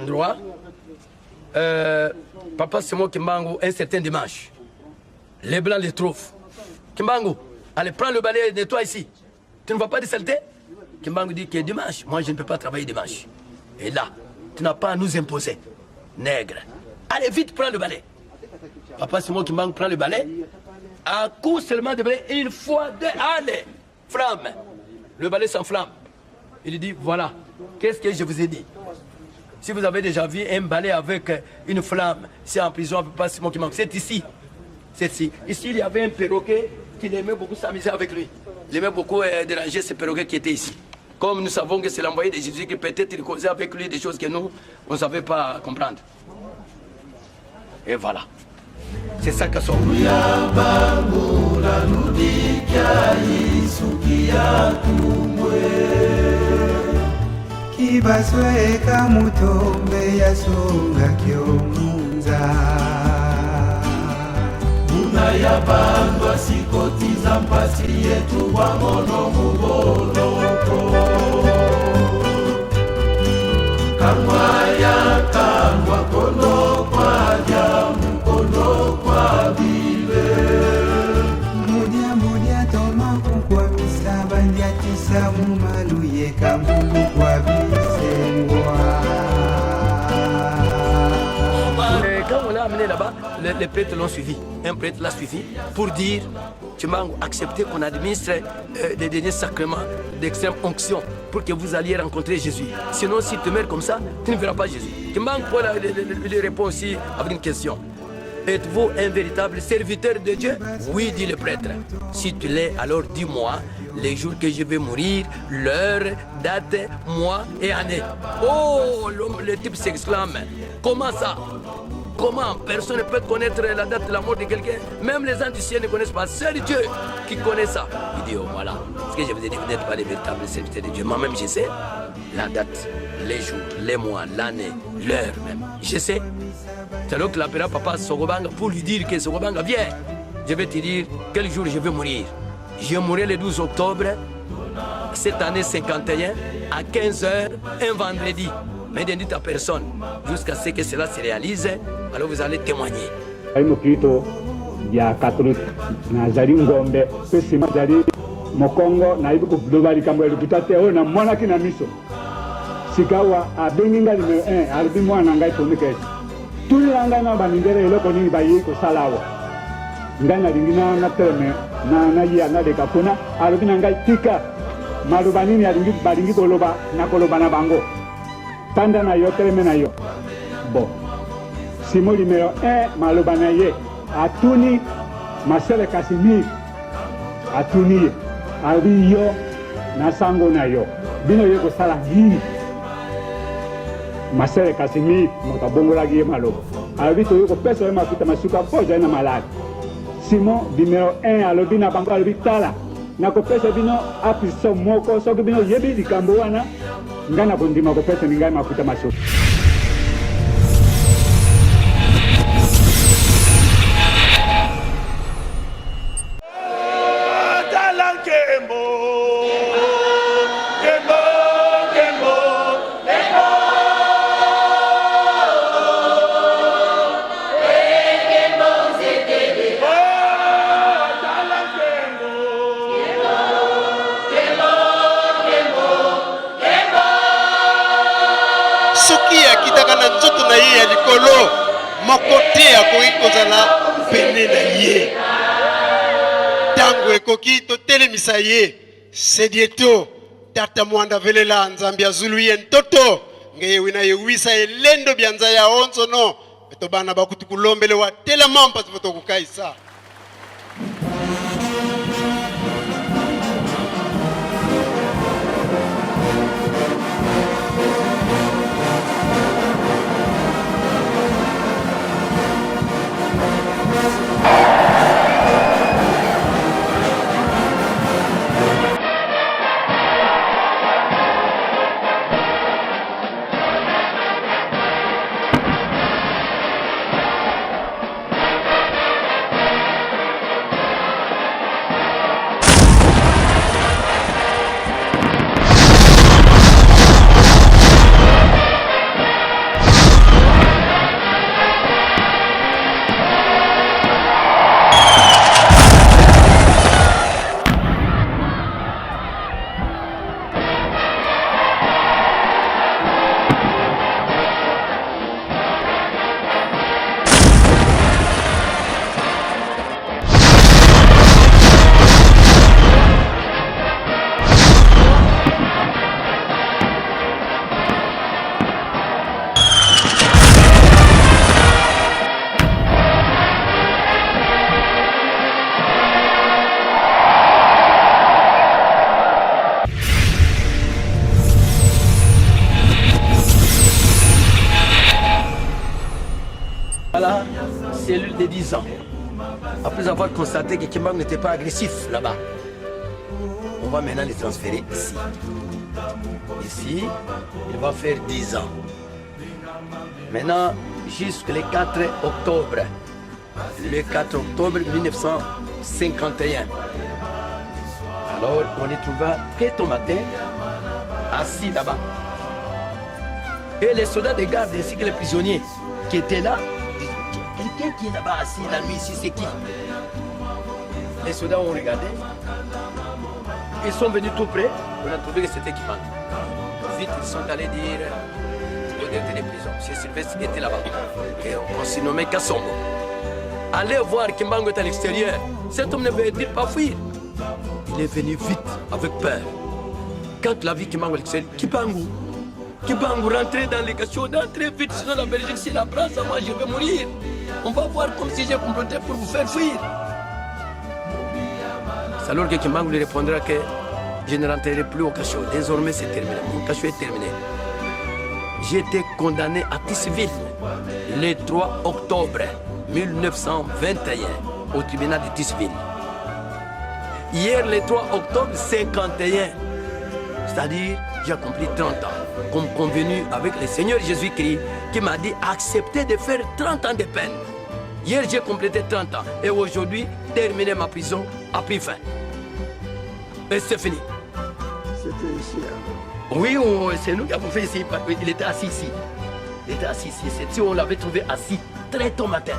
endroit. Papa Simon Kimbangu, un certain dimanche. Les Blancs les trouvent. Kimbangu, allez, prends le balai et nettoie ici. Tu ne vois pas de saleté? Kimbangu dit que dimanche, moi je ne peux pas travailler dimanche. Et là, tu n'as pas à nous imposer. Nègre. Allez, vite, prends le balai. Papa Simon Kimbangu prend le balai. À coup seulement de balai, une fois, deux, allez, flamme. Le balai s'enflamme. Il dit, voilà, qu'est-ce que je vous ai dit? Si vous avez déjà vu un balai avec une flamme, c'est en prison, Papa Simon Kimbangu. C'est ici. C'est ici. Ici, il y avait un perroquet qui aimait beaucoup s'amuser avec lui. Il aimait beaucoup déranger ce perroquet qui était ici. Comme nous savons que c'est l'envoyé de Jésus qui peut-être il causait avec lui des choses que nous, on ne savait pas comprendre. Et voilà. C'est ça que sont. Kibasweka mutombe yasunga kyomunza unayabandwa sikotiza mpasi yetu wangono mugoloko kamwaya kangwa kono kwa jamu kono kwa bile mudia mudia toma kukwa misaba ndiatisa mumaluye kambulu kwa Quand on l'a amené là-bas, les prêtres l'ont suivi. Un prêtre l'a suivi pour dire, Kimbangu, acceptez qu'on administre des derniers sacrements d'extrême onction pour que vous alliez rencontrer Jésus. Sinon, si tu meurs comme ça, tu ne verras pas Jésus. Kimbangu lui répond aussi avec une question. Êtes-vous un véritable serviteur de Dieu? Oui, dit le prêtre. Si tu l'es, alors dis-moi les jours que je vais mourir, l'heure, date, mois et année. Oh, le type s'exclame. Comment ça? Comment? Personne ne peut connaître la date de la mort de quelqu'un. Même les anti-ciels ne connaissent pas. Seul Dieu qui connaît ça. Il dit, oh voilà, ce que je vous ai dit, vous n'êtes pas les véritables serviteurs de Dieu. Moi-même, je sais la date, les jours, les mois, l'année, l'heure même. Je sais. C'est alors que l'appellera papa Sogobanga pour lui dire que Sogobanga, viens, je vais te dire quel jour je vais mourir. Je mourrai le 12 octobre, cette année 51, à 15h, un vendredi. Mais ne dites à personne, jusqu'à ce que cela se réalise, alors vous allez témoigner. Catholique, nazali ngombe, pesi mazali mokongo na ibu kubali kamwe lukutate ona mwana kina miso. Sikawa abenginga numéro 1, albi mwana ngai komikesi. Tuli anga na banindere eloko nini bayi ko salawa. Ngana lingina na teme na ya na de kapuna albi ngai tika. Malubanini alingi balingi koloba na bango. Tanda na yo teme na yo. Bon. Simo numéro 1 malubana ye. Atuni Marcel Casimir atuni albi yo na sango na yo. Bino ye ko sala hii. Marcel Casimir motabongola gi malo. Albi to yo ko pesa mafuta masuka poja na malade. Simon numéro 1 alobi na bango albi tala. Na ko pesa bino apiso moko so bino yebi likambo wana ngana kondima ko pesa ningai mafuta masuka. Mokote ya koikozala pene na ye tango ekoki totelemisa ye sedieto tata mwanda velela nzambi ya zulu ye ntoto ngeye wina ye wisa elendo byanza ya onzo no beto bana bakuti kulombele wa tela mampa zivoto kukaisa. de 10 ans. Après avoir constaté que Kimbangu n'était pas agressif là-bas, on va maintenant les transférer ici. Ici, il va faire 10 ans. Maintenant, jusqu'au 4 octobre. Le 4 octobre 1951. Alors, on les trouva très tôt matin, assis là-bas. Et les soldats de garde ainsi que les prisonniers qui étaient là, quelqu'un qui est là-bas assis la nuit ici, c'est qui? Les soldats ont regardé. Ils sont venus tout près. On a trouvé que c'était Kimbangu. Vite, ils sont allés dire au directeur des prisons. M. Sylvestre était là-bas. Et on s'est nommé Kassongo. Allez voir Kimbangu est à l'extérieur. Cet homme ne veut pas fuir. Il est venu vite, avec peur. Quand la vie Kimbangu à l'extérieur, Kimbangu, rentrez dans les cachots, rentrez vite, sinon la Belgique, si la brasse, moi je vais mourir. On va voir comme si j'ai comploté pour vous faire fuir. C'est alors que Kimbangu lui répondra que je ne rentrerai plus au cachot. Désormais, c'est terminé. Mon cachot est terminé. J'ai été condamné à Tisseville le 3 octobre 1921 au tribunal de Tisseville. Hier, le 3 octobre 51, c'est-à-dire j'ai accompli 30 ans, comme convenu avec le Seigneur Jésus-Christ qui m'a dit accepter de faire 30 ans de peine. Hier, j'ai complété 30 ans et aujourd'hui, terminer ma prison a pris fin. Et c'est fini. C'était ici. Oui, c'est nous qui avons fait ici. Il était assis ici. Il était assis ici. C'est si on l'avait trouvé assis très tôt matin.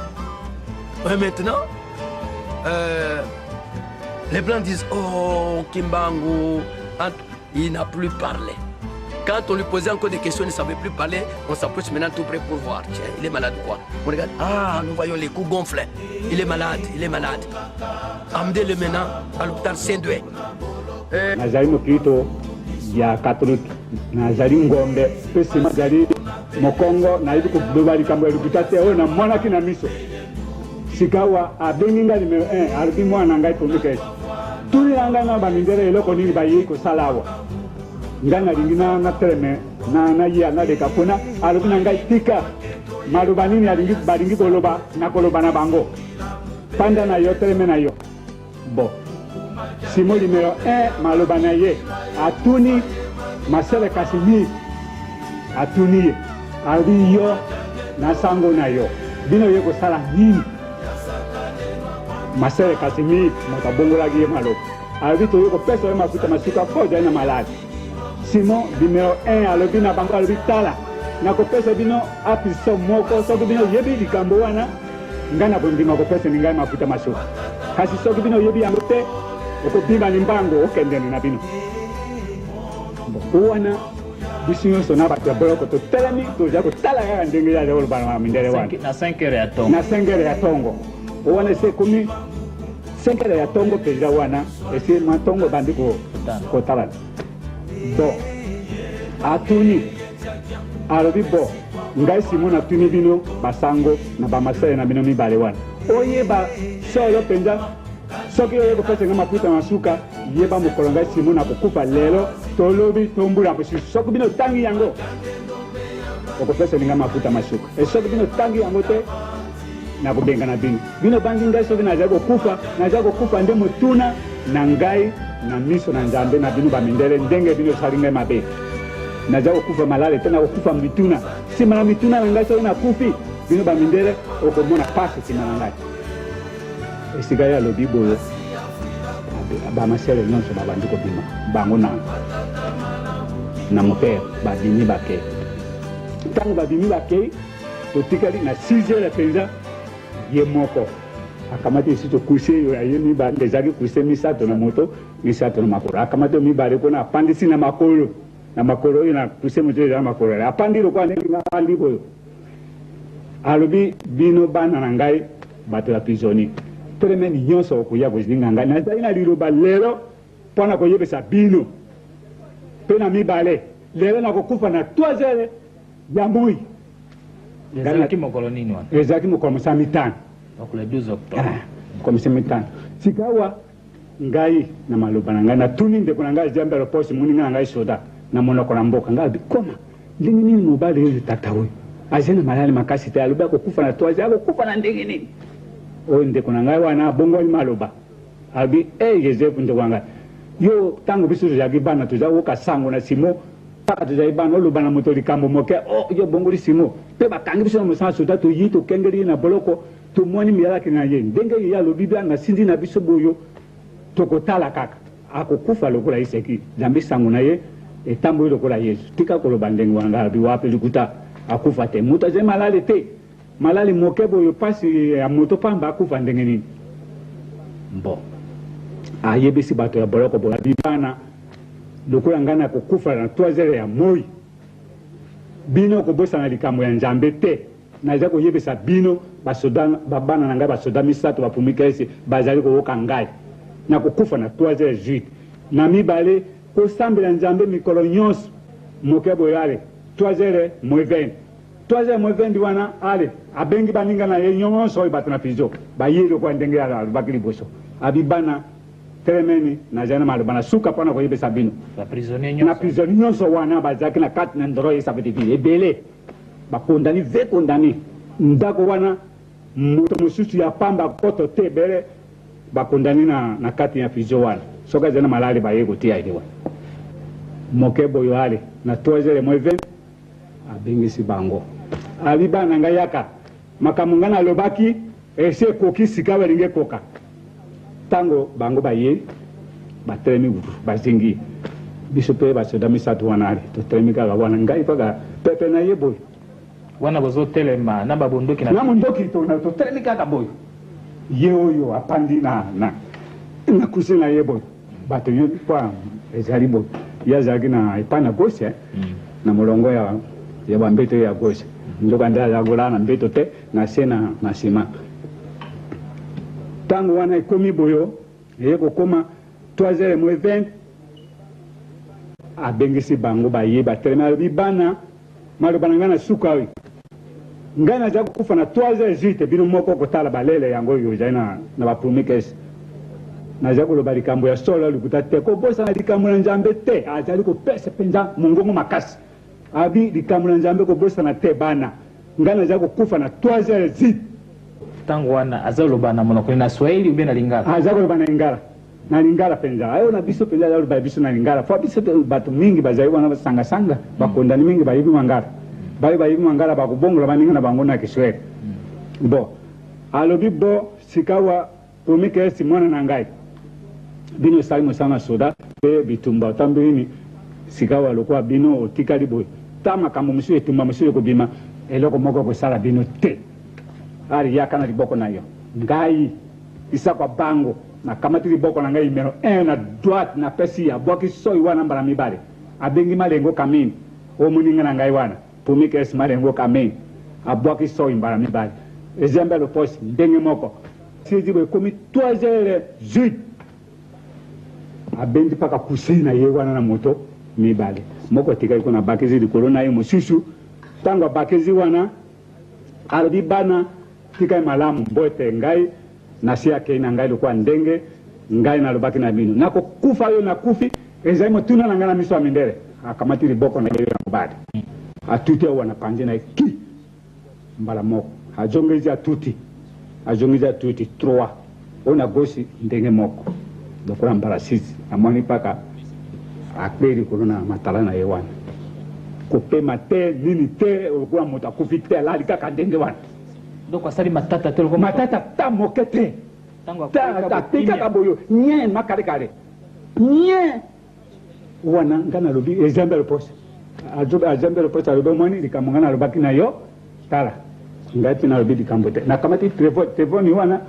Et maintenant, les Blancs disent, oh, Kimbangu, il n'a plus parlé. Quand on lui posait encore des questions, il ne savait plus parler. On s'approche maintenant tout près pour voir. Tiens, il est malade ou quoi? On regarde, ah, nous voyons les coups gonflés. Il est malade, il est malade. Amenez-le maintenant à l'hôpital Saint-Doué. Nazali mokito ya catholique nazali ngombe pesi mazali mokongo na ibi kubali kambo elukutate ona mwana kina miso sikawa abenginga numéro 1 albi mwana ngai tumike tuli anga na bamindere eloko nini bayi ko salawa ngana lingina na treme na ya na de kapona albi ngai tika maluba nini alingi balingi koloba na koloba na bango panda na yo treme na yo bo Simo numéro 1 malobanaye atuni masele kasimi atuni ali yo na sango na yo bino yeko sala nini masele kasimi motabongola gi malo ali to yeko pesa mafuta masuka koja na malade Simo numéro 1 alobi na bango alobi tala na ko pesa bino apiso moko so bino yebi likambo wana ngana bondima ko pesa ningai mafuta masuka kasi so bino yebi yango te oko bimba ni mbango okendene na bino wana bisinyo sona bato boloko to telemi to jako tala ya ndenge ya lelo bana mindele wana Na 5 heures ya tongo. na 5 heures ya tongo wana se komi 5 heures ya tongo peza wana ese matongo bandiko ko tala bo atuni alobi bo ngai simona tuni bino basango na bamasele na bino mibale wana oyeba solo penza soki oyeko pesa nga mafuta masuka yeba mokolo ngai simona kokufa lelo tolobi tombula mposi soki bino tangi yango okopesa nga mafuta masuka e soki bino tangi yango te nakobenga na bino bangi ngai soki nazali kokufa nde motuna na ngai na miso na nzambe na bino bamindele ndenge bino osali ngai mabe nazali kokufa malale te nakokufa mituna nsima na mituna na ngai soki nakufi bino bamindele okomona pasi nsima na ngai esika ya lobi boyo bamasele nyonso babandi kobima bango na mopere babimi bakei ntango babimi bakei totikali na 6 heures mpenza ye moko akamati esi tokuse oyo aye mibale ezalaki kuse misato na moto misato na makolo akamati oyo mibale kona apandisi na makolo oyo na kuse moto ezala makolo apandi lokola ndenge apandi boyo alobi bino bana na ngai bato ya prisonnier premier nyonso okuya kozinga ngai nazali na liloba lelo mpona koyebisa bino mpe na mibale lelo nakokufa na 3 heures ya mbui Ezalaki mokolo nini wana? ezalaki mokolo mosa mitano Donc le 12 octobre. komisa mitano sikawa ngai na maloba na ngai natuni ndeko na ngai jambelo posi moninga na ngai soda na monoko na mboka ngai bikoma ndenge nini mobali oyo tata oyo azali na malali makasi te alobi akokufa na 3 heures akokufa na ndenge nini o ndeko na ngai wana bongo maloba abi Joseph ndeko ngai yo tango biso tozalaki bana tozawoka sango na simo kaka tozali bana oloba na moto likambo moke yo bongo lisimo mpe bakangi biso na mosala soda toyi tokengeli ye na boloko tomoni miyalaki na ye ndenge ye alobi bia na sindi na biso boyo tokotala kaka akokufa lokola ye seki Nzambe sango na ye etamboli lokola Yesu tika koloba ndenge wana abi wapi likuta akufa te moto azali malali te malali moke boyo pasi ya moto pamba akufa ndenge nini bon ayebisi bato ya boloko bola bibana lokola ngana akokufa na 3 ya moi bino kobosana likambo ya Nzambe te naza koyebisa bino basoda babana na ngai basoda misato bapumika esi bazali koyoka ngai na kokufa na 3h08 na mibale kosambela Nzambe mikolo nyonso moke boyo ale 3h20 3h20 wana ale abengi baninga na ye nyonso oyo bato na prison bayeli kwa ndenge ya alobaki liboso abibana telemeni na jana maloba na suka mpona koyebisa bino na prisonnier nyonso wana bazalaki na kati na ndoro ye safetevi ebele bakondani ve kondani ndako wana moto mosusu ya pamba koto te ebele bakondani na kati ya prison wana soki azali na malali baye kotia ede wana moke boyo ale na 3h20 abengisi bango abi bana ngai yaka makambo ngai nalobaki esi ekoki sika balingi ekoka tango bango baye batelemi bazingi biso mpe basoda misato wana ale totelemi kaka wana ngai kaka pepe na ye boyo wana bozotelema na babondoki na mondoki totelemi kaka boyo ye oyo apandi na kusi na ye boyo bato yo mpo ezali boyo ye azalaki na epai na gauche na molongo ya bambeto ya gauche nzoka nde azakola na mbeto te na se na nsima tango wana ekomi boyo eye kokoma 3h20 abengisi bango baye batelemi alobi bana maloba na ngai na suka oyo ngai naza kokufa na 3h08 bino moko kotala balele yango oyo ezali na bapromikese naza koloba likambo ya solo likuta te kobosana likambo na Nzambe te azali kopesa mpenza mongongo makasi abi likambo na Nzambe kobosana te bana ngai naza kokufa na 3h08 tango wana azaloba na monoko na Swahili ube na Lingala azaloba na Lingala penza ayo na biso penza azaloba biso na Lingala fo biso bato mingi bazali wana basanga bakondani mingi bayibi mangala bayibi mangala bakubongola baninga na bango na Kiswahili bo alobi bo sikawa promike simona na ngai bino sali mosana soda pe bitumba otambini sikawa lokwa bino otikali boy ta makambo mosusu etumba mosusu ekobima eloko moko kosala bino te ari yaka na liboko na yo ngai isakwa bango na kamati liboko na ngai numero 1 na droite na pesi ya bwaki soi wana mbala mibale abengi malengo kamini o muninga na ngai wana promike malengo kamini abwaki soi mbala mibale ezembe lo posi ndenge moko siji bo komi 3h08 abendi paka kusei na ye wana na moto mibale moko tikali kuna bakezi likolo na ye mosusu tango bakezi wana alobi bana tikai malamu mbote ngai nasi yake na ngai lokwa ndenge ngai nalobaki na bino nakokufa yo nakufi ezali motuna na ngai na miso ya mindele akamati liboko na ye ya mobali atuti wana panje na ki mbala moko ajongezi atuti 3 ona gosi ndenge moko lokola mbala 6 amoni paka akperi kolona matala na ye wana kopema te nini te lokola moto akufi te alali kaka ndenge wana donc asali matata te lokola matata ta moke te ta pika boyo nye makare nye wana ngana lobi exemple poste exemple poste alobi moni likambo ngana alobaki na yo tala ngai mpe nalobi likambo te nakamati trevoni wana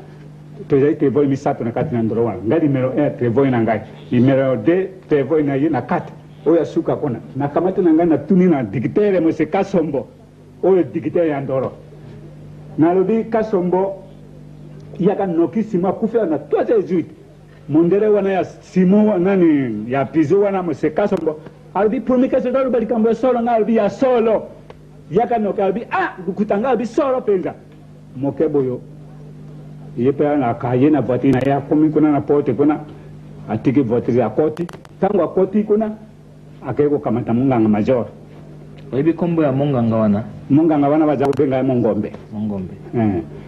tozali trevoi misato na kati na ndoro wana ngai numero 1 trevoi na ngai numero 2 trevoi na ye na kati oyo asuka kuna nakamati na ngai natuni na digitere mose Kasombo oyo digitere ya ndoro nalobi Kasombo yaka noki sima kufela na 3h08 mondele wana ya simo nani ya pizo wana mose Kasombo alobi promike se dalo likambo ya solo ngai alobi ya solo yaka noki alobi kutanga alobi solo penza moke boyo ye pe na kaye na voiture na ya komi kuna na porte kuna atiki voiture ya koti tango akoti kuna akeko kamata munganga major oyebi kombo ya monganga wana baza kobenga mongombe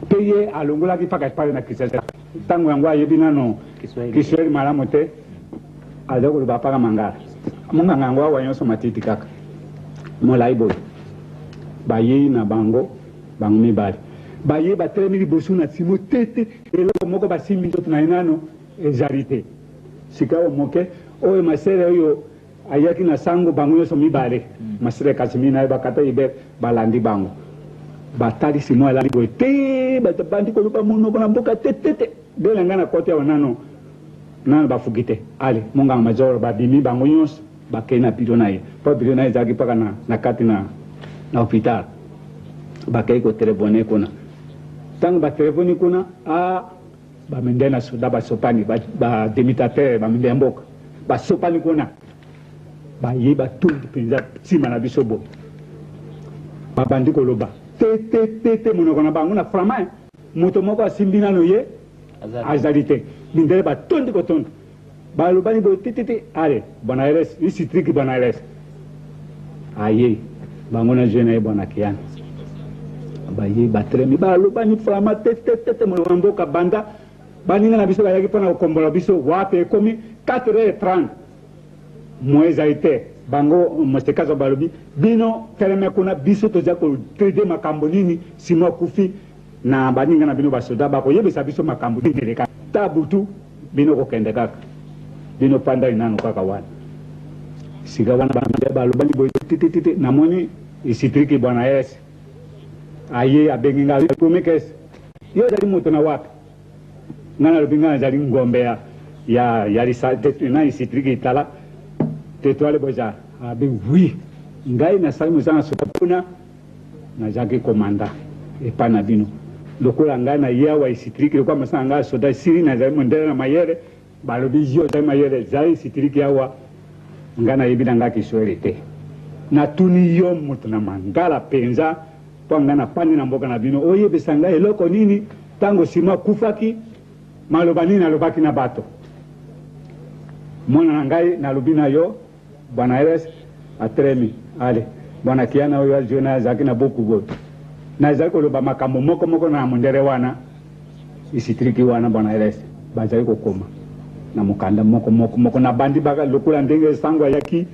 pe ye alongolaki mpaka pale na kisasa ntango yango ayebi nano kiswahili malamu te aza koloba mpaka mangala monganga yango awa nyonso matiti kaka molai boye bayei na bango mibale bayei batelemi liboso na nsima tete eloko moko basimbi nzoto na ye nano ezali te sika oyo moke oyo masere oyo ayaki na sango bango nyonso mibale masere kasimi na ye bakata ibe balandi bango batali simo alandi boye te bandi koloba monoko na mboka tetete belenga na kote awa nano bafuki te ale monganga major babimi bango nyonso bakei na biro na ye mpo biro na ye ezalaki mpaka na kati na hôpital bakei kotelefone kuna ntango batelefoni kuna bamende na soda basopani bademitatere bamende ya mboka basopani kuna baye batondi mpenza nsima na biso boye babandi koloba te monoko na bango na frama moto moko asimbi nano ye azali te mindele batondi kotonda balobani boye te ale Bwana Aires isitriki Bwana Aires aye bango na jeune na ye Bwana Kiana baye batremi balobani frama te monoko na mboka banda baninga na biso bayaki mpona kokombola biso wapi ekomi 4h30 ezali te bango mostekazo balobi bino teleme kuna biso toza kotrede makambo nini simo akufi na baninga na bino basoda bakoyebisa biso makambo nini eleka ta butu bino kokende kaka bino panda inano kaka wana sika wana balobani boye titititi namoni isitriki Bwana Aires aye abengi nga pomekes yo ezali moto na wapi nga nalobi nga nazali ngombe ya na isitriki itala tetwale boza abi oui ngai nasali mosala soda mpona nazalaki komanda epa na bino lokola ngai na ye awa isitriki lokola mosala ngai soda esili nazali mondele na mayele balobi yo ozali mayele ezali isitriki awa ngai nayebi na ngai kiswahili te natuni yo moto na mangala mpenza mpo ngai napandi na mboka na bino oyebisa ngai eloko nini ntango nsima akufaki maloba nini nalobaki na bato mwana na ngai nalobi na yo Bwana Aires atelemi ale Bwana Kiana oyo aziona azalaki na boku boye nazali koloba makambo moko na mondele wana isitriki wana Bwana Aires bazali kokoma na mokanda moko na bandi baka lokola ndenge sango ayaki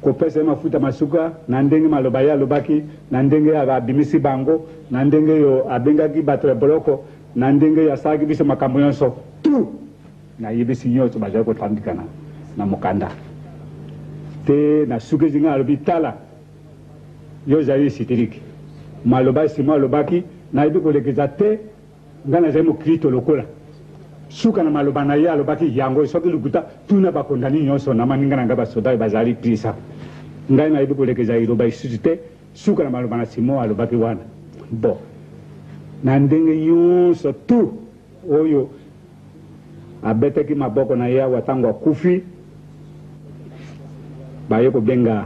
kopesa mafuta masuka na ndenge maloba ye alobaki na ndenge abimisi bango na ndenge yo abengaki bato ya boloko na ndenge asalaki biso makambo nyonso tu nayebisi nyonso bazali kotandika na mokanda te na suki zinga alobi tala yo ozali isitriki maloba nsima alobaki nayebi kolekeza te ngai nazali mokrito lokola suka na maloba na ye alobaki yango soki lukuta tuna bakondani nyonso na maninga na ngai basoda bazali prisa ngai nayebi kolekeza iloba lisusu te suka na maloba na simo alobaki wana bon na ndenge nyonso tu oyo abetaki maboko na ye awa ntango akufi baye kobenga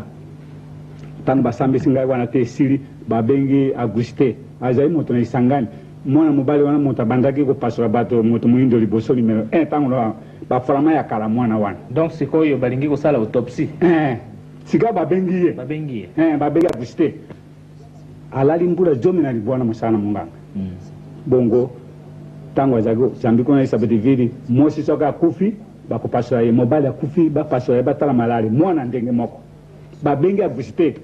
ntango basambisi ngai wana te esili babengi Auguste azali moto na Isangani mwana mobali wana moto abandaki kopasola bato moto moyindo liboso numero 1 ntango baframa ya kala mwana wana donc sikoyo balingi kosala autopsie sika babengi ye babengi Auguste alali mbula zomi na libwana mosala na monganga bongo ntango azalaki zambi kuna Elisabethville mosi soki akufi bakopasola ye mobali akufi bapasola ye batala malali mwana ndenge moko babengi Auguste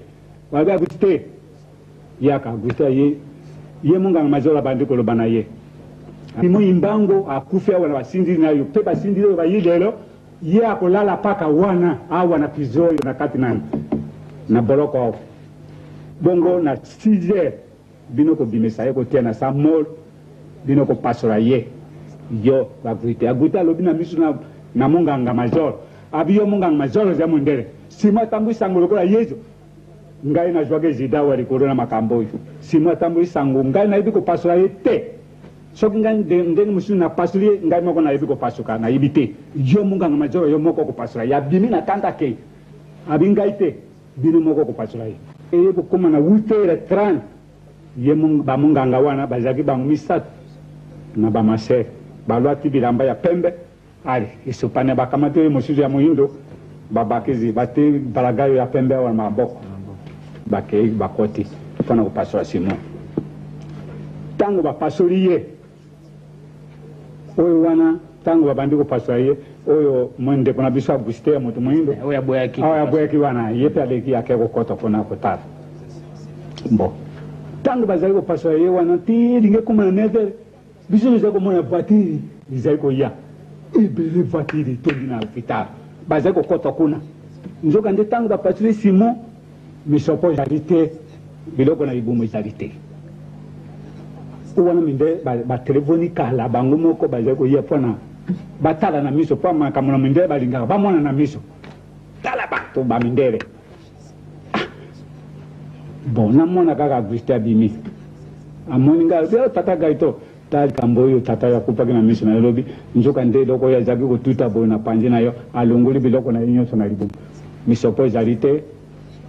yaka Auguste ye monganga major abandi koloba na ye moyimbango akufi awa na basindili na yo mpe basindili oyo bayi lelo ye akolala mpaka wana awa na prison oyo na kati na boloko awa bongo na 6h bino kobimisa ye kotia na sa mol bino kopasola ye yo bagrite agrite alobi na miso na monganga major abi yo monganga major oza mondele nsima atambo isango lokola yezo ngai nazwaki ezida awa likolo na makambo oyo nsima atambo isango ngai nayebi kopasola ye te soki ngai ndenge mosusu napasoli ye ngai moko nayebi kopasuka nayebi te yo monganga major yo moko kopasola ye abimi na kanda ke abi ngai te bino moko kopasola ye eye kokóma na 8h30 ye bamonganga wana bazalaki bango misato na bamasere balwati bilamba ya pembe ali esopani bakamati oyo mosusu ya moyindo babakizi bate balagayo ya pembe awa na maboko bakei bakoti mpona kopasola Simon ntango bapasoli ye oyo wana ntango babandi kopasola ye oyo ndeko na biso Augustin ya moto moyindo oyo aboyaki wana ye mpe aleki ake kokota mpona kotala bon ntango bazali kopasola ye wana ti elingi ekóma na 9h biso tozali komona voitire ezali koya ebele voitire etondi na hôpital bazali kokota kuna nzoka nde ntango bapasoli Simon misopo ezali te biloko na libumu ezali te wana minde batelefoni kala bango moko bazali koya mpona batala na miso mpo makambo na mindele balingaka bamona na miso tala bato bamindele bon namona kaka Augustin abimi amoni ngai tata gaito tali kambo oyo tata yakupaki na miso na lobi nzoka nde eloko oyo azalaki kotuta boye na panzi na yo alongoli biloko na ye nyonso na libumu misopo ezali te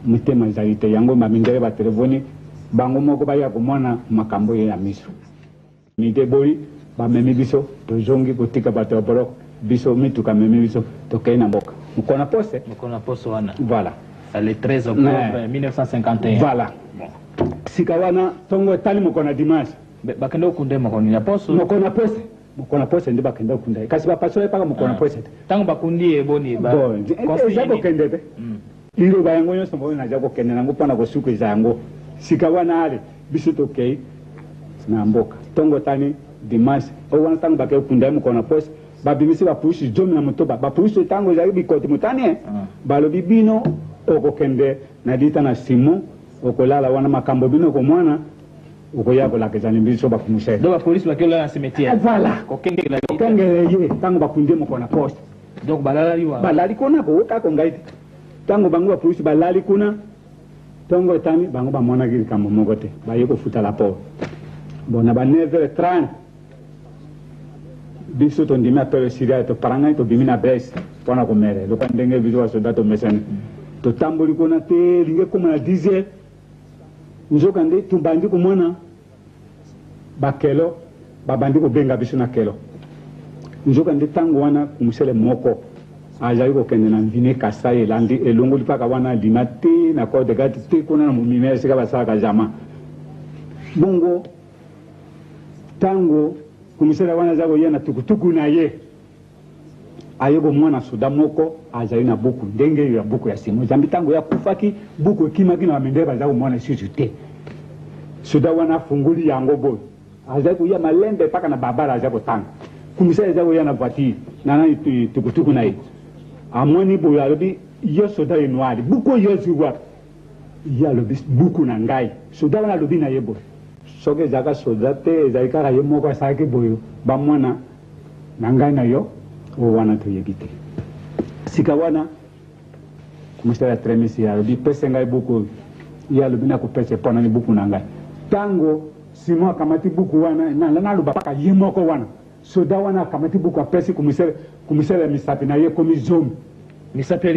motema ezali te yango bamindele batelefoni bango moko baya komona makambo oyo ya miso mide boyi bamemi biso tozongi kotika bato ya boroko biso mituka memi biso tokei na mboka mokona pose wana voilà le 13 octobre 1951 voilà sika wana tongo etali mokona dimanche bakende kokunde mokoni ya poso mokona pose nde bakende kokunda kasi bapasoli paka mokona pose te ntango bakundi eboni eza kokende te liloba yango nyonso moyo naza kokende nango mpona kosuka eza yango sika wana ale biso tokei na mboka tongo tani dimanche o wana ntango bakei kokunda ye mokona pose babimisi bapuisi zomi na motoba bapuisi ntango ezali bikoti motani balobi bino okokende na lita na Simon okolala wana makambo bino komwana okoya kolakizana biso bakumushe donc bapolisi bakeola na cimetière voilà kokengele ye ntango bakundi ye mokona pose donc balali kuna kokako ngai te ntango bango bapolisi balali kuna ntongo etani bango bamonaki likambo moko te baye kofuta laport bon na ba 9h30 biso tondimi apele siria toparangai tobimi na bese mpona komere loka ndenge biso basoda tomesani totamboli kuna te lingi ekóma na 10h nzoka nde tobandi komona bakelo babandi kobenga biso na kelo nzoka nde ntango wana kumusele moko azali kokende na mvine Kasai elandi elongoli mpaka wana alima te na kodegati te kuna na momime esika basalaka jama bongo ntango kumusele wana aza koya na tukutuku na ye aye komona soda moko azali na buku ndenge oyo ya buku ya Simon zambi ntango yakufaki buku ekimaki na bamindele baza komona lisusu te soda wana afungoli yango boye azali koya malembe mpaka na babala aza kotanga kumusele aza koya na voitire nana tukutuku na ye amoni boye alobi yo soda ye noiri buku oyo ezwi wapi ye alobi buku na ngai soda wana alobi na ye boye soki ezalaka soda te ezali kaka ye moko asalaki boye bamwana na ngai na yo o wana toyebi te sika wana kumusala ya tremisi alobi pese ngai buku oyo ye alobi nakopesa mpona ni buku na ngai ntango Simon akamati buku wana naloba mpaka ye moko wana soda wana akamati buku apesi kumusala misapi na ye ekomi zomi misapi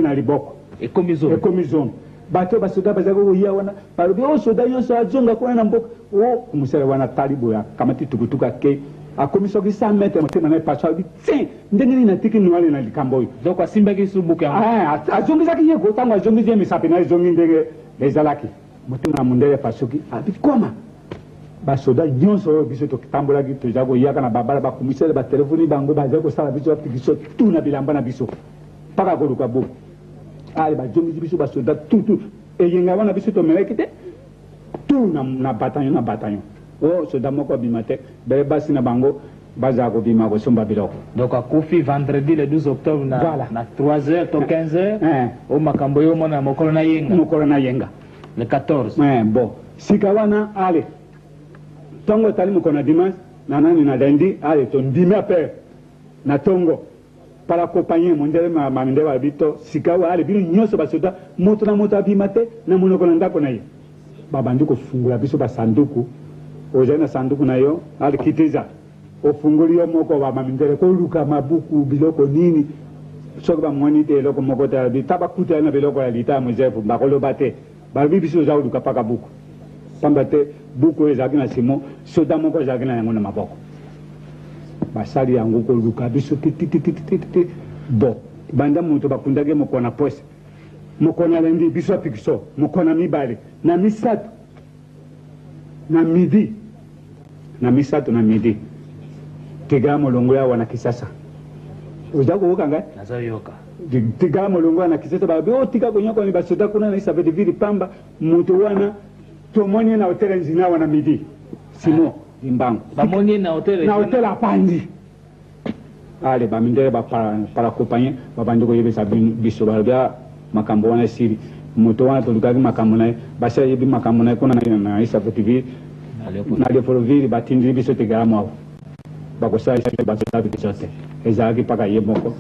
na liboko ekomi zomi bato basoda bazali koya wana balobi o soda nyonso azonga kuna na mboka o kumusala wana tali boye akamati tukutuku akei akomi soki 100 metre motema na ye paso alobi ti ndenge nini natiki noali na likambo oyo donc asimbaki su buku yango azongisaki ye ko ntango azongisi ye misapi na ye ezongi ndenge ezalaki motema na mondele pasoki alobi koma basoda nyonso oyo biso totambolaki toza koyaka na babala bakomisele batelefoni bango bazali kosala biso bapikiso tu na bilamba na biso mpaka koluka buku ale bazongisi biso basoda tutu eyenga wana biso tomelaki te tu na bataillon o soda moko abima te bele basi na bango bazala kobima kosomba biloko donc akufi vendredi le 12 octobre na 3h to 15h o makambo yo mona mokolo na yenga le 14 bon sika wana ale tongo etali mokolo na dimanche na nani na lendi ale tondimi ape na tongo para kopanye mondele maminde balobi to sika wa ale bino nyonso basoda moto na moto abima te na monoko na ndako na ye babandi kofungola biso basanduku ozali na sanduku na yo ale kitiza ofungoli yo moko bamamindele koluka mabuku biloko nini soki bamoni te eloko moko te alobi ta bakutela na biloko ya lita ya mosefu bakoloba te balobi biso oza koluka mpaka buku pamba te buku oyo ezalaki na Simon soda moko ezalaki na yango na maboko basali yango koluka biso tititititi bon banda moto bakundaki mokona pose mokona lendi biso pikiso mokona mibale na misatu na midi tiga molongo ya wana Kisasa ujako ukanga nazo yoka tiga molongo wana Kisasa babe o tika konyoko ni basoda kuna na isabedi vili pamba mutu wana tomoni na hotel nzina wana midi simo imbango bamoni na hotel apandi ale bamindele ba para compagnie babandiko yebesa biso balbia makambo wana siri mutu wana tulukaki makambo na basa yebi makambo na kuna na isabedi vili na leforovili batindiri biso tiga mwa bakosala basoda bisote ezalaki mpaka ye moko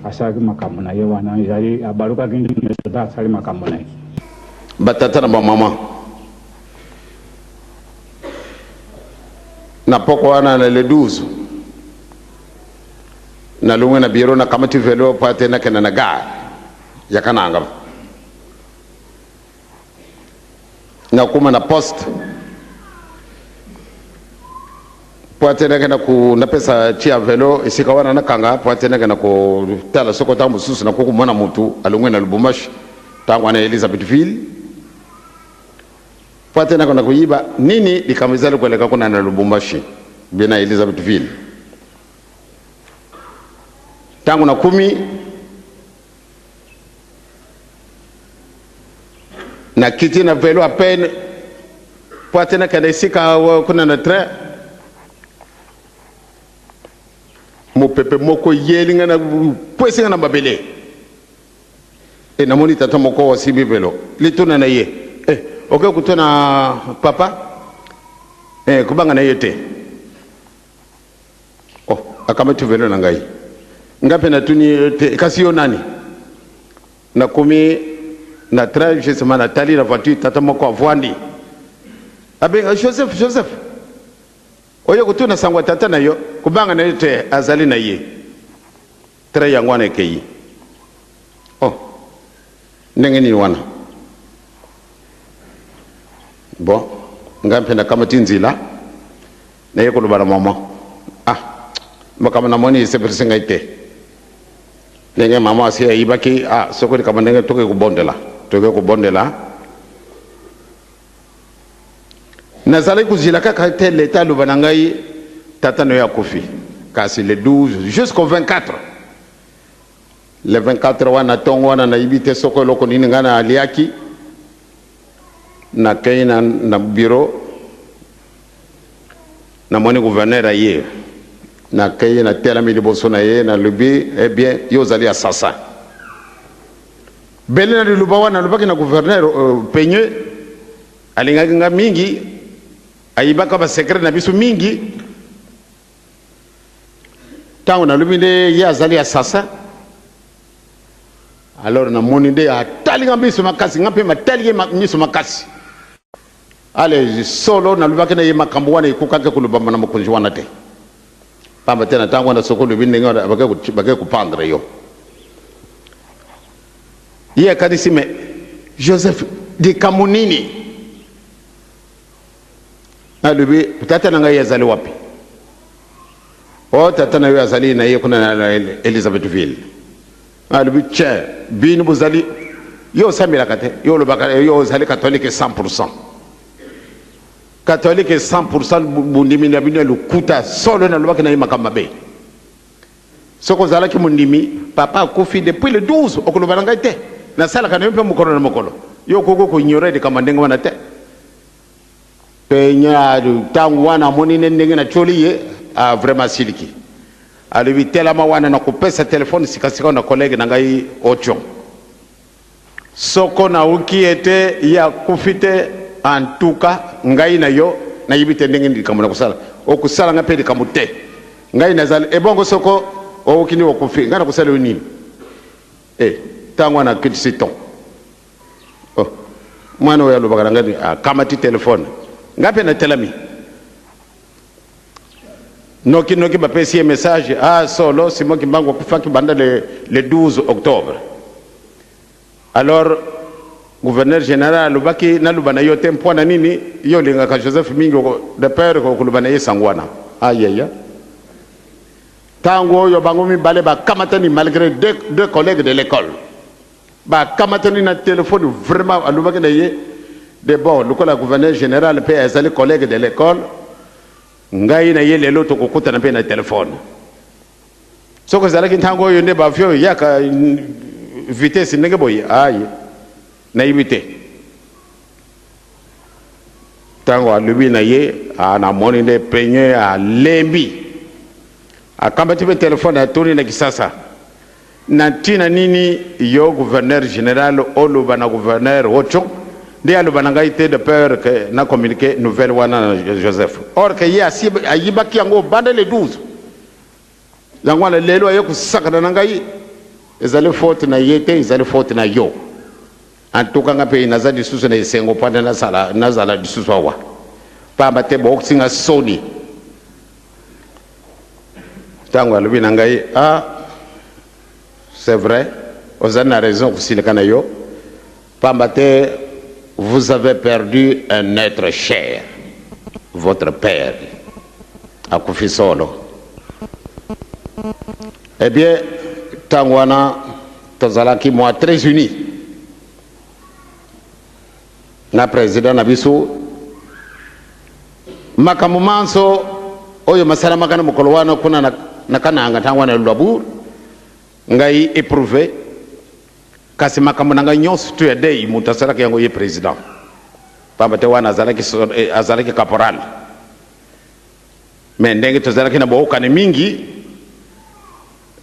asalaki makambo na ye wana ezali abalukaki soda asali makambo na ye batata na bamama na poko wana na le 12 na lungwe na biro na kamati velo pate na kena na gare ya kananga na kuma na post pate na kena ku na pesa chia velo isika wana na kanga pate na kena ku tala soko tambu susu na kuku mwana mutu alungwe na Lubumbashi tangu na Elizabethville pate na kuna kuiba nini likamizali kueleka kuna na Lubumbashi bina Elizabethville tangu na 10 na kiti na velo apene pate na kana isika kuna na train mopepe moko yelinga na pwesinga na babele e na moni tata moko wasibi velo lituna na ye oke kutuna papa kubanga na yete akamati velo na ngai ngape na tuni kasi yo nani na 10 na 13 je sema na tali na voiture tata moko avwandi abe Joseph oyo kutuna sangwa tata na yo kubanga na yete azali na ye tre yangu na kei ndengeni wana bon ngape na kamati nzila na ye kulubara mama makama na moni se persinga ite ndenge mama asia ibaki soko ni kama ndenge toke kubondela nazali kuzila kaka te leta lubana ngai tata no ya kofi kasi le 12 jusqu'au 24 le 24 wana tongo wana na ibite soko loko nini ngana aliaki na kaina na bureau na moni gouverneur aye na kaye na tela mi liboso na ye na lubi bien yo zali assassin bele na lubawa na lubaki na gouverneur penye alinga mingi ayibaka ba secret na bisu mingi tangu na lubi de ye azali assassin alors na moni de atali ngambiso makasi ngape matali miso makasi ale solo na lubaki na ye makambo wana ikukake kulubamba na mokonzi wana te pamba tena tangu na soko lubi ninga bake kupandre yo ye kanisi me Joseph di kamunini alubi tata na ngai yazali wapi tata na yo yazali na ye kuna na Elizabethville alubi che bini buzali yo samira kate yo lobaka yo zali catholique 100% catholique 100% bundimi na bino lukuta solo na lobaka na ye makamabe soko zala ki mundimi papa kofi depuis le 12 okolobana ngai te na sala kana yo pe mokolo na mokolo yo koko ko ignore de kamandenga wana te penya tangu wana moni ndenge na choli ye vraiment siliki alibi telama wana na kupesa telefone sikasika na collègue na ngai ocho soko na ukiete ya kufite antuka ngai na yo na yibite ndenge ndikamuna kusala okusala ngape ndikamute ngai nazali ebongo soko okini okufi ngana kusala nini tangu na kitisiton mwana oya lobaka ngani kamati telefone ngape na telami noki ba pesi message solo simo kimbango kufaki banda le 12 octobre alors gouverneur général lubaki na lubana yo tempo na nini yo linga ka Joseph Mingo de père ko lubana ye sangwana ayeya tango yo bango mi bale ba kamatani malgré deux collègues de l'école Bah, kamatani na téléphone vraiment à l'ouverture de bon, le gouverneur général paie les collègues de l'école. Ngai na yele loto kukuta na paie na téléphone. Ce que ça là qui tango yonde bafio yaka vitesse nenge boy aïe naïveté. Tango alubi na ye ana moni de peigné à lembi. A kamati be téléphone a tourné na kisasa. Nantina nini yo gouverneur général oluba na gouverneur Ocho de aluba na ngaite de peur que na communiqué nouvelle wana Joseph. Or que ya si ayibaki yango bande le 12. Yango na lelo ayoku sakana na ngai ezali faute na yete ezali faute na yo. En tout cas ngape inaza disusu na isengo pande na zala disusu wa. Pamba te boxing a Sony. Tango alubi na ngai c'est vrai, vous avez raison, vous avez perdu un être cher, votre père, à Koufisolo. Eh bien, Tangwana, Tozalaki, moi, très unis. Na président Nabisu, Makamumanso, Oyo Masara Makana Mukolwano, Kuna Nakana, Tangwana Lubur. Ngai éprouvé kasi makambo nanga nyonso tu edei mutasala ke yango ye président pambate wana azalaki caporal mais ndenge tozalaki na bookane mingi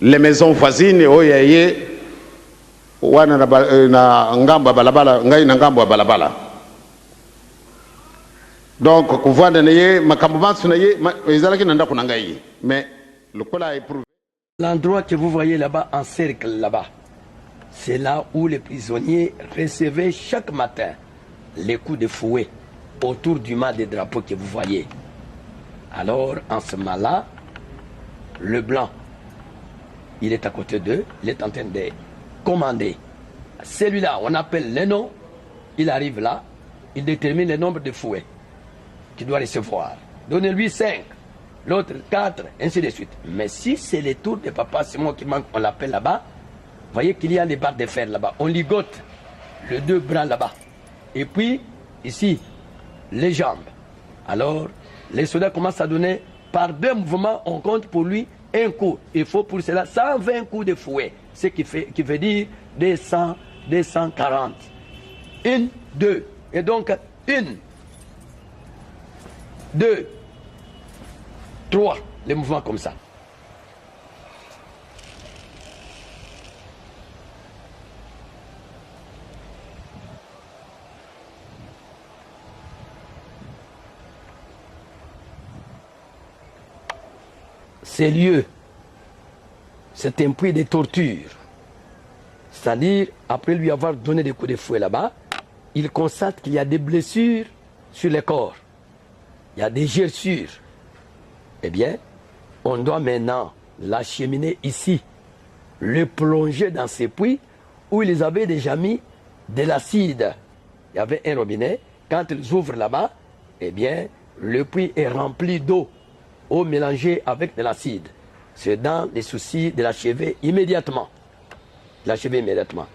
les maisons voisines oyo ye wana na ngambo balabala ngai na ngambo balabala donc kuvanda na ye makambo mansu na ye ezalaki na ndako na ngai mais lokola éprouvé. L'endroit que vous voyez là-bas, en cercle là-bas, c'est là où les prisonniers recevaient chaque matin les coups de fouet autour du mât des drapeaux que vous voyez. Alors, en ce moment-là, le blanc, il est à côté d'eux, il est en train de commander. Celui-là, on appelle le nom, il arrive là, il détermine le nombre de fouets qu'il doit recevoir. Donnez-lui 5. L'autre 4, ainsi de suite. Mais si c'est le tour de Papa Simon qui manque, on l'appelle là-bas, voyez qu'il y a les barres de fer là-bas. On ligote les deux bras là-bas. Et puis, ici, les jambes. Alors, les soldats commencent à donner, par 2 mouvements, on compte pour lui un coup. Il faut pour cela 120 coups de fouet. Ce qui veut dire 200, 240. 1, 2. Et donc, 1, 2, 3, les mouvements comme ça. Ces lieux, c'est un puits de torture. C'est-à-dire, après lui avoir donné des coups de fouet là-bas, il constate qu'il y a des blessures sur le corps. Il y a des gerçures. Eh bien, on doit maintenant l'acheminer ici, le plonger dans ces puits où ils avaient déjà mis de l'acide. Il y avait un robinet. Quand ils ouvrent là-bas, eh bien, le puits est rempli d'eau mélangée avec de l'acide. C'est dans les soucis de l'achever immédiatement. L'achever immédiatement.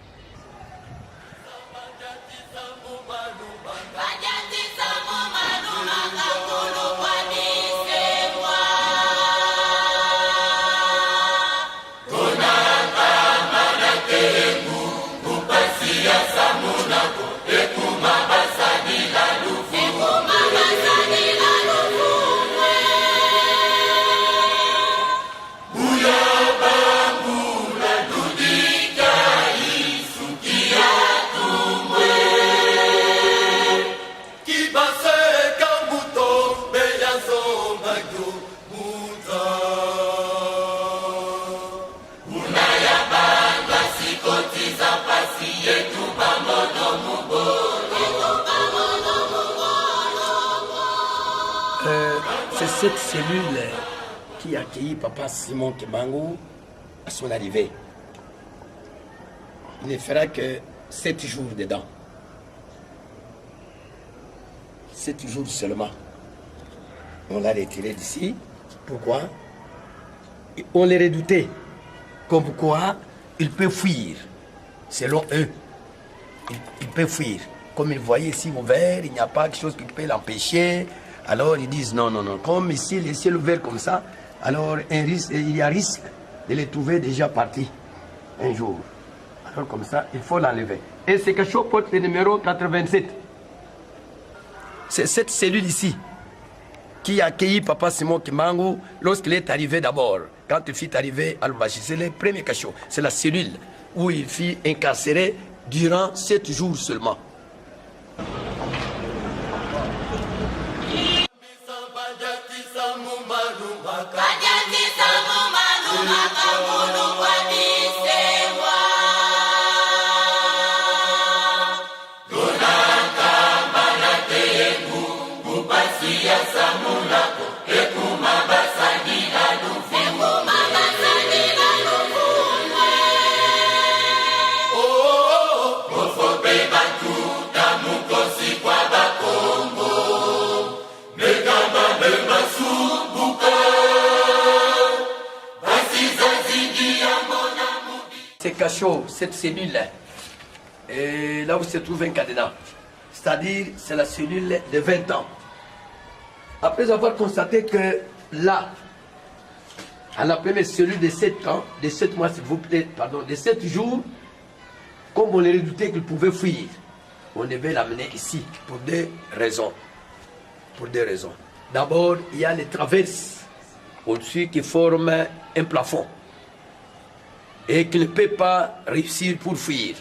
C'est cette cellule qui a accueilli Papa Simon Kimbangu à son arrivée. Il ne fera que 7 jours dedans. 7 jours seulement. On l'a retiré d'ici. Pourquoi? On les redoutait. Comme quoi, il peut fuir selon eux, il peut fuir. Comme ils voyaient ici ouvert, il n'y a pas quelque chose qui peut l'empêcher. Alors ils disent non, non, non. Comme ici, les ciels ouverts comme ça, alors il y a risque de les trouver déjà partis un jour. Alors comme ça, il faut l'enlever. Et ce cachot porte le numéro 87. C'est cette cellule ici qui a accueilli Papa Simon Kimbangu lorsqu'il est arrivé d'abord. Quand il fut arrivé à Lubumbashi, c'est le premier cachot. C'est la cellule où il fut incarcéré durant 7 jours seulement. Ces cachots, cette cellule, là où se trouve un cadenas, c'est-à-dire c'est la cellule de 20 ans. Après avoir constaté que là, à la première cellule de 7 ans, de 7 mois s'il vous plaît, pardon, de 7 jours, comme on les redoutait qu'il pouvait fuir, on devait l'amener ici pour deux raisons. Pour deux raisons. D'abord, il y a les traverses au-dessus qui forment un plafond et qui ne peut pas réussir pour fuir,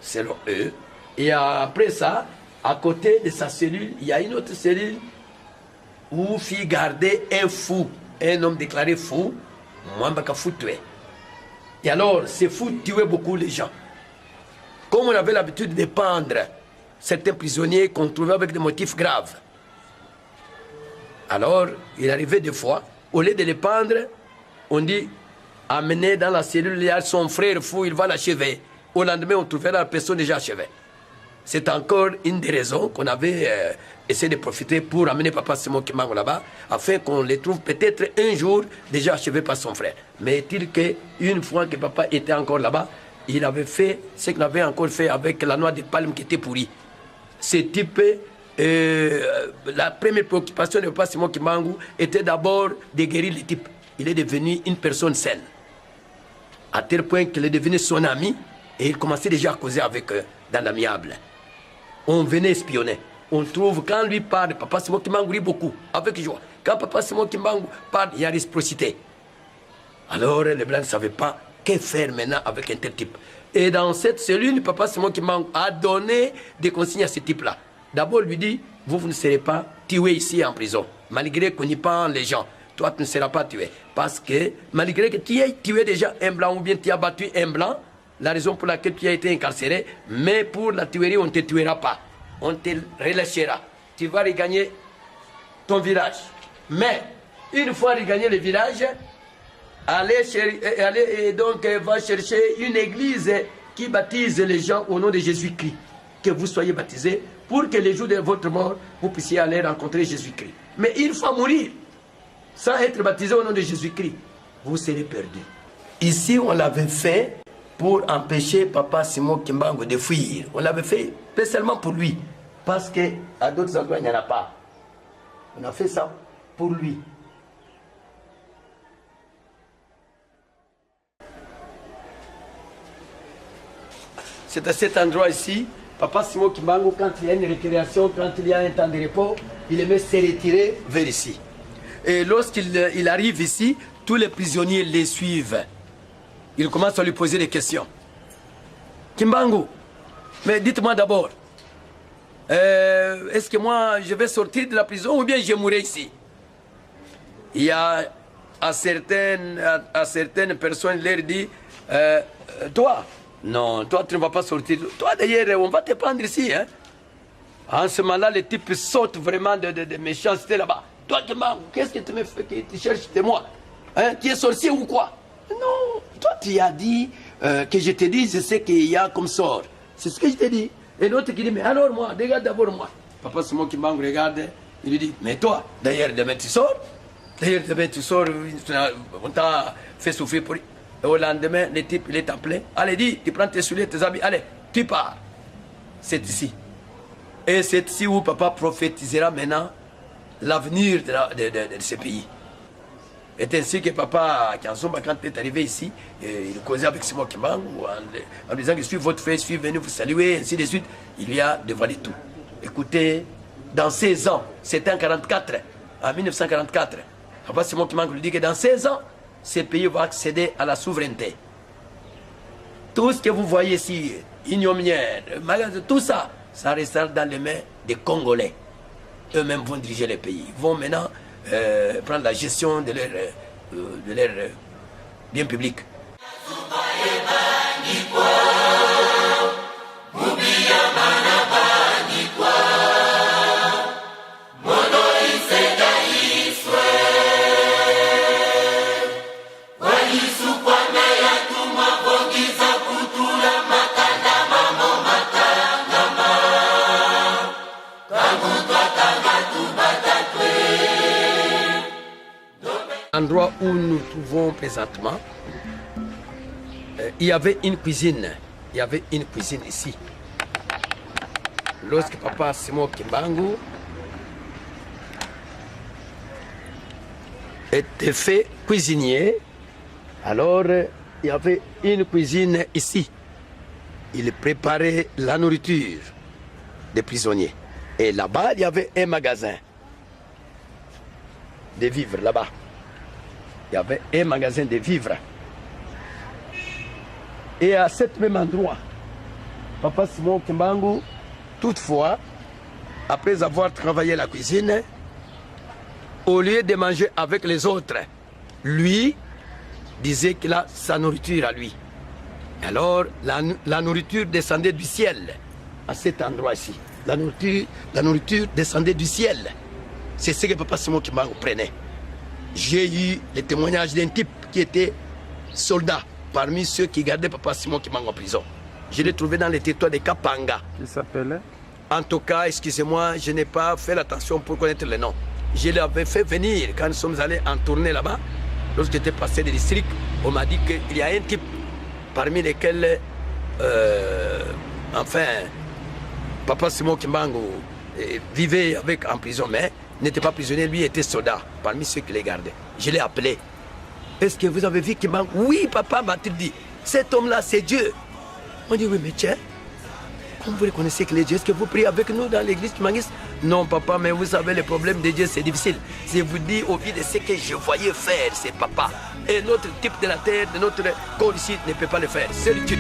selon eux. Et après ça, à côté de sa cellule, il y a une autre cellule où fit garder un fou, un homme déclaré fou, Mwambaka fou tué. Et alors, ces fous tuaient beaucoup les gens. Comme on avait l'habitude de pendre certains prisonniers qu'on trouvait avec des motifs graves. Alors, il arrivait des fois, au lieu de les pendre, on dit, amenez dans la cellule, il y a son frère fou, il va l'achever. Au lendemain, on trouvait la personne déjà achevée. C'est encore une des raisons qu'on avait essayé de profiter pour amener Papa Simon Kimbangu là-bas, afin qu'on les trouve peut-être un jour déjà achevés par son frère. Mais est-il qu'une fois que Papa était encore là-bas, il avait fait ce qu'il avait encore fait avec la noix de palme qui était pourrie. Ce type, la première préoccupation de Papa Simon Kimbangu était d'abord de guérir le type. Il est devenu une personne saine. À tel point qu'il est devenu son ami et il commençait déjà à causer avec eux dans l'amiable. On venait espionner. On trouve, quand lui parle, Papa Simon Kimbangu rit beaucoup, avec joie. Quand Papa Simon Kimbangu parle, il y a réciprocité. Alors les Blancs ne savaient pas que faire maintenant avec un tel type. Et dans cette cellule, Papa Simon Kimbangu a donné des consignes à ce type-là. D'abord, lui dit, vous ne serez pas tué ici en prison, malgré qu'on y pend les gens. Toi, tu ne seras pas tué. Parce que, malgré que tu aies tué déjà un blanc ou bien tu as battu un blanc, la raison pour laquelle tu as été incarcéré, mais pour la tuerie, on ne te tuera pas. On te relâchera. Tu vas regagner ton village. Mais, une fois regagné le village, allez donc va chercher une église qui baptise les gens au nom de Jésus-Christ. Que vous soyez baptisés pour que les jours de votre mort, vous puissiez aller rencontrer Jésus-Christ. Mais il faut mourir sans être baptisé au nom de Jésus-Christ. Vous serez perdus. Ici, on l'avait fait pour empêcher Papa Simon Kimbangu de fuir. On l'avait fait spécialement pour lui. Parce qu'à d'autres endroits, il n'y en a pas. On a fait ça pour lui. C'est à cet endroit ici, Papa Simon Kimbangu, quand il y a une récréation, quand il y a un temps de repos, il aimait se retirer vers ici. Et lorsqu'il arrive ici, tous les prisonniers les suivent. Ils commencent à lui poser des questions. Kimbangu, mais dites-moi d'abord, est-ce que moi je vais sortir de la prison ou bien je mourrai ici? Il y a à certaines personnes, il leur dit, toi, non, toi tu ne vas pas sortir. Toi d'ailleurs, on va te prendre ici. Hein? En ce moment-là, les types sautent vraiment de méchanceté là-bas. Toi, qu'est-ce que tu me fais, que tu cherches de moi? Hein? Tu es sorcier ou quoi? Non, toi tu as dit que je te dise ce qu'il y a comme sort. C'est ce que je t'ai dit. Et l'autre qui dit, mais alors moi, regarde d'abord moi. Papa Simon Kimbangu regarde, il lui dit, mais toi, d'ailleurs demain tu sors. D'ailleurs demain tu sors, on t'a fait souffrir pour... Et au lendemain, le type, il est appelé. Allez, dis, tu prends tes souliers, tes habits, allez, tu pars. C'est ici. Et c'est ici où papa prophétisera maintenant l'avenir de ce pays. C'est ainsi que papa, quand il est arrivé ici, il causait avec Simon Kimbangu en disant que je suis votre frère, je suis venu vous saluer, ainsi de suite. Il lui a dévoilé tout. Écoutez, dans 16 ans, c'était en 1944, papa Simon Kimbangu lui dit que dans 16 ans, ce pays va accéder à la souveraineté. Tout ce que vous voyez ici, ignominière, magasin, tout ça, ça restera dans les mains des Congolais. Eux-mêmes vont diriger les pays. Ils vont maintenant prendre la gestion de leur bien public. L'endroit où nous nous trouvons présentement, il y avait une cuisine. Il y avait une cuisine ici. Lorsque papa Simon Kimbangu était fait cuisinier, alors il y avait une cuisine ici. Il préparait la nourriture des prisonniers. Et là-bas, il y avait un magasin de vivres là-bas. Il y avait un magasin de vivres. Et à cet même endroit, papa Simon Kimbangu, toutefois, après avoir travaillé la cuisine, au lieu de manger avec les autres, lui disait qu'il a sa nourriture à lui. Alors, la nourriture descendait du ciel, à cet endroit-ci. La nourriture descendait du ciel. C'est ce que papa Simon Kimbangu prenait. J'ai eu le témoignage d'un type qui était soldat parmi ceux qui gardaient papa Simon Kimbangu en prison. Je l'ai trouvé dans le territoire de Kapanga. Il s'appelait? En tout cas, excusez-moi, je n'ai pas fait l'attention pour connaître le nom. Je l'avais fait venir quand nous sommes allés en tournée là-bas. Lorsque j'étais passé des districts, on m'a dit qu'il y a un type parmi lesquels, papa Simon Kimbangu vivait en prison, mais n'était pas prisonnier, lui était soldat, parmi ceux qui les gardaient. Je l'ai appelé. Est-ce que vous avez vu Kimbangu? Oui, papa m'a-t-il dit. Cet homme-là, c'est Dieu. On dit, oui, mais tiens, comment vous reconnaissez que les dieux? Est-ce que vous priez avec nous dans l'église kimbanguiste? Non, papa, mais vous savez, le problème de Dieu, c'est difficile. Je vous dis, au vu de ce que je voyais faire, c'est papa. Et notre type de la terre, de notre corps ici, ne peut pas le faire. C'est Dieu.